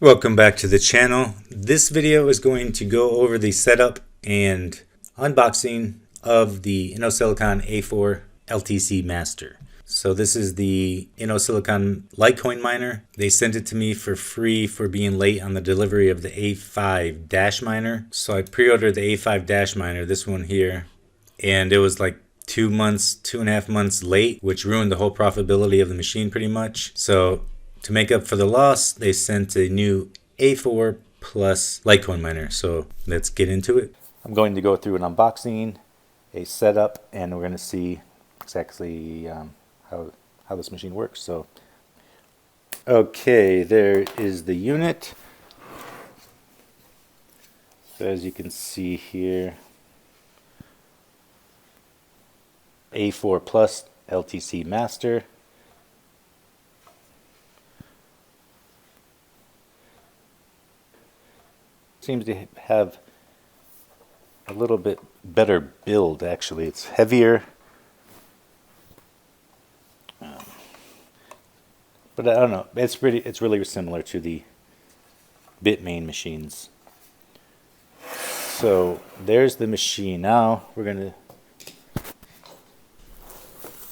Welcome back to the channel. This video is going to go over the setup and unboxing of the Innosilicon A4 LTCMaster. So this is the Innosilicon Litecoin miner. They sent it to me for free for being late on the delivery of the A5 dash miner. So I pre-ordered the A5 dash miner, this one here, and it was like 2.5 months late, which ruined the whole profitability of the machine pretty much. So to make up for the loss, they sent a new A4 plus Litecoin miner. So let's get into it. I'm going to go through an unboxing, a setup, and we're going to see exactly how this machine works. So, okay, there is the unit. So as you can see here, A4 plus LTCMaster. Seems to have a little bit better build, actually. It's heavier, but I don't know, it's really similar to the Bitmain machines. So there's the machine. Now we're going to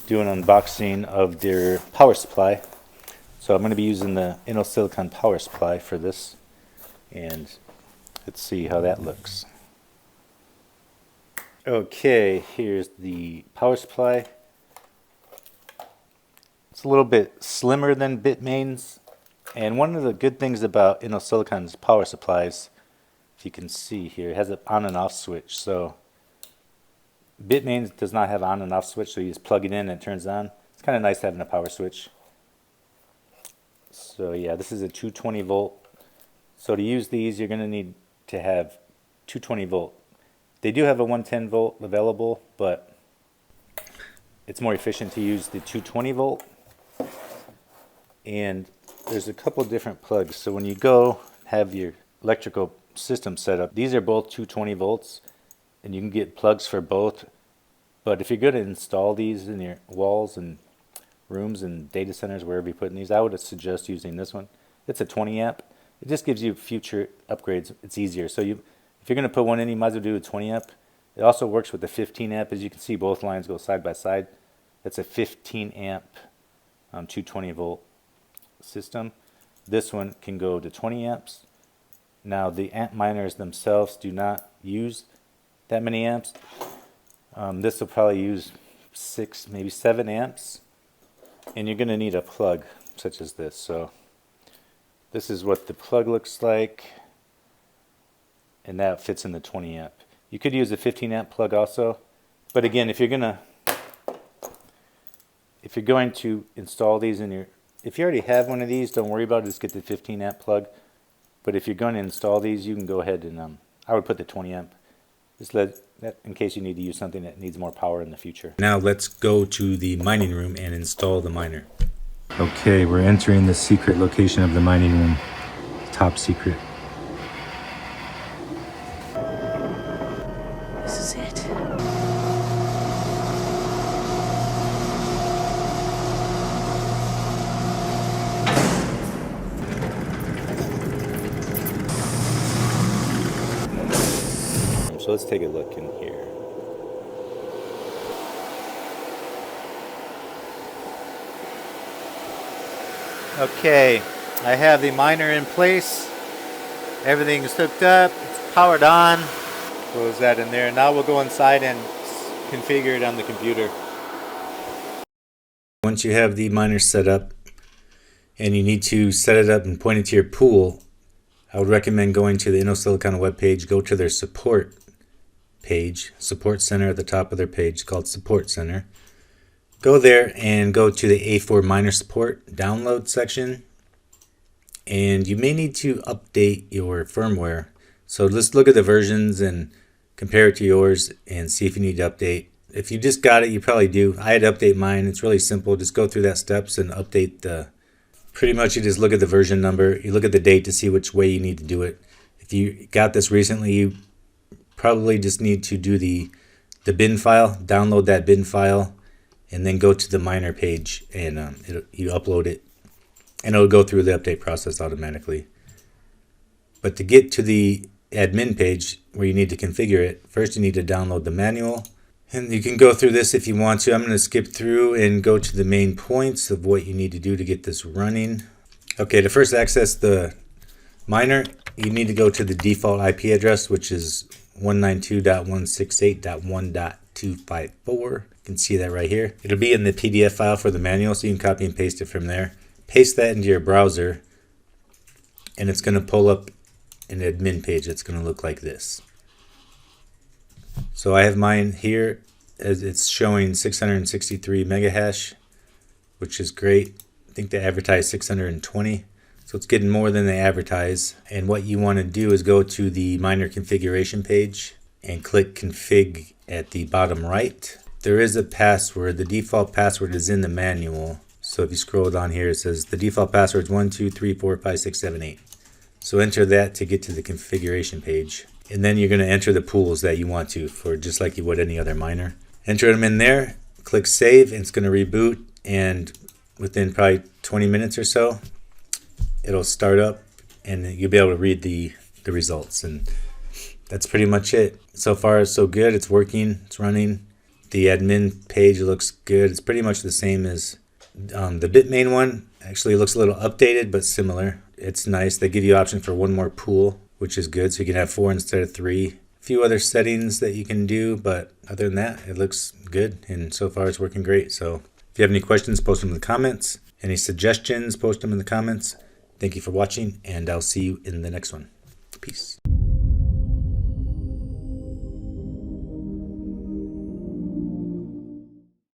do an unboxing of their power supply. So I'm going to be using the Innosilicon power supply for this, and let's see how that looks. Okay, here's the power supply. It's a little bit slimmer than Bitmain's, and one of the good things about Innosilicon's power supplies, if you can see here, it has an on and off switch. So Bitmain's does not have on and off switch, so you just plug it in and it turns on. It's kind of nice having a power switch. So yeah, this is a 220 volt. So to use these, you're going to need to have 220 volt. They do have a 110 volt available, but it's more efficient to use the 220 volt. And there's a couple different plugs. So when you go have your electrical system set up, these are both 220 volts, and you can get plugs for both. But if you're going to install these in your walls and rooms and data centers, wherever you're putting these, I would suggest using this one. It's a 20 amp. It just gives you future upgrades. It's easier. So if you're going to put one in, you might as well do a 20 amp. It also works with the 15 amp. As you can see, both lines go side by side. That's a 15 amp 220 volt system. This one can go to 20 amps. Now the amp miners themselves do not use that many amps. This will probably use 6, maybe 7 amps. And you're going to need a plug such as this. So this is what the plug looks like, and that fits in the 20 amp. You could use a 15 amp plug also, but again, if you're going to install these in your, if you already have one of these, don't worry about it, just get the 15 amp plug. But if you're going to install these, you can go ahead and I would put the 20 amp. Just let that in case you need to use something that needs more power in the future. Now let's go to the mining room and install the miner. Okay, we're entering the secret location of the mining room. Top secret. This is it. So let's take a look in here. Okay, I have the miner in place. Everything is hooked up. It's powered on. Close that in there. Now we'll go inside and configure it on the computer. Once you have the miner set up and you need to set it up and point it to your pool, I would recommend going to the Innosilicon webpage, go to their support page, support center at the top of their page called Support Center. Go there and go to the A4 miner support download section, and you may need to update your firmware. So just look at the versions and compare it to yours and see if you need to update. If you just got it, you probably do. I had to update mine. It's really simple. Just go through that steps and update the, pretty much you just look at the version number, you look at the date to see which way you need to do it. If you got this recently, you probably just need to do the bin file, download that bin file, and then go to the miner page and you upload it, and it'll go through the update process automatically. But to get to the admin page where you need to configure it, first you need to download the manual. And you can go through this if you want to. I'm going to skip through and go to the main points of what you need to do to get this running. Okay, to first access the miner, you need to go to the default IP address, which is 192.168.1.254. You can see that right here. It'll be in the PDF file for the manual, so you can copy and paste it from there. Paste that into your browser, and it's going to pull up an admin page that's going to look like this. So I have mine here as it's showing 663 mega hash, which is great. I think they advertise 620. So it's getting more than they advertise. And what you want to do is go to the miner configuration page and click config at the bottom right. There is a password. The default password is in the manual. So if you scroll down here, it says the default password is 123456778. So enter that to get to the configuration page. And then you're going to enter the pools that you want to, for just like you would any other miner. Enter them in there, click save, and it's going to reboot. And within probably 20 minutes or so, it'll start up and you'll be able to read the results. And that's pretty much it. So far, so good. It's working. It's running. The admin page looks good. It's pretty much the same as the Bitmain one. Actually, it looks a little updated, but similar. It's nice. They give you option for one more pool, which is good. So you can have 4 instead of 3. A few other settings that you can do, but other than that, it looks good. And so far, it's working great. So if you have any questions, post them in the comments. Any suggestions, post them in the comments. Thank you for watching, and I'll see you in the next one. Peace.